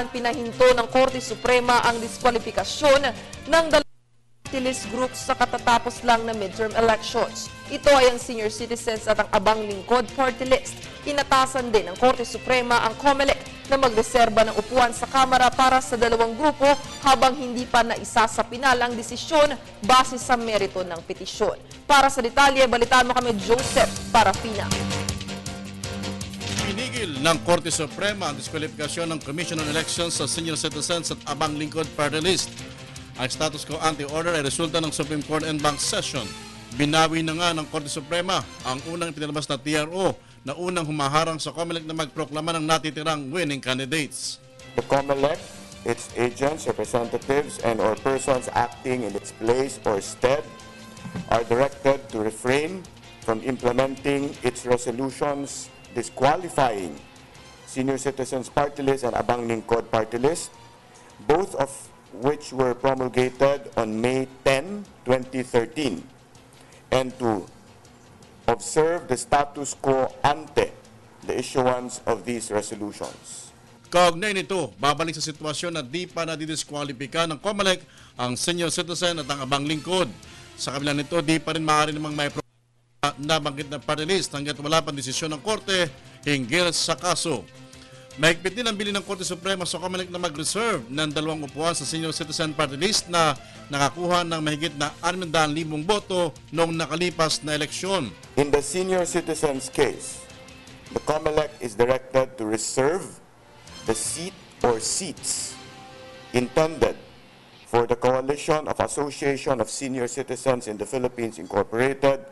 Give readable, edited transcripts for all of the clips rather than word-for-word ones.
Pinahinto ng Korte Suprema ang diskwalifikasyon ng dalawang party list groups sa katatapos lang na midterm elections. Ito ay ang Senior Citizens at ang Abang Lingkod Party List. Inatasan din ng Korte Suprema ang COMELEC na magreserba ng upuan sa Kamara para sa dalawang grupo habang hindi pa naisasapinal ang desisyon base sa merito ng petisyon. Para sa detalye, balitaan mo kami Joseph Parafina. Pinigil ng Korte Suprema ang diskwalifikasyon ng Commission on Elections sa Senior Citizens at Abang Lingkod Party List. Ang status quo ante-order ay resulta ng Supreme Court en banc session. Binawi na nga ng Korte Suprema ang unang pinalabas na TRO na unang humaharang sa COMELEC na magproklama ng natitirang winning candidates. The COMELEC, its agents, representatives, and or persons acting in its place or stead are directed to refrain from implementing its resolutions disqualifying Senior Citizens Party List and Abang Lingkod Party List, both of which were promulgated on May 10, 2013, and to observe the status quo ante the issuance of these resolutions. Kaugnay nito, babalik sa sitwasyon na di pa nadidiskwalipika ng COMELEC ang Senior Citizen at ang Abang Lingkod. Sa kabila nito, di pa rin maaari namang may nabanggit na party list hanggat wala pang desisyon ng Korte hinggil sa kaso. Mahigpit din ang bilin ng Korte Suprema sa COMELEC na mag-reserve ng dalawang upuan sa Senior Citizen Party List na nakakuha ng mahigit na 600,000 boto noong nakalipas na eleksyon. In the Senior Citizens case, the COMELEC is directed to reserve the seat or seats intended for the Coalition of Association of Senior Citizens in the Philippines Incorporated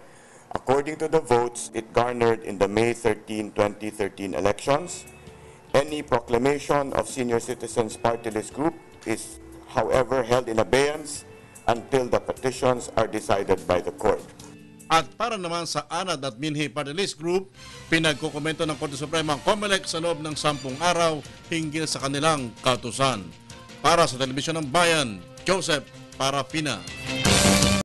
according to the votes it garnered in the May 13, 2013 elections. Any proclamation of Senior Citizens Party List Group is, however, held in abeyance until the petitions are decided by the court. At para naman sa ANAD at Minhi Party List Group, pinagkukomento ng Korte Suprema ang COMELEC sa loob ng 10 araw hinggil sa kanilang kautusan. Para sa Telebisyon ng Bayan, Joseph Parafina.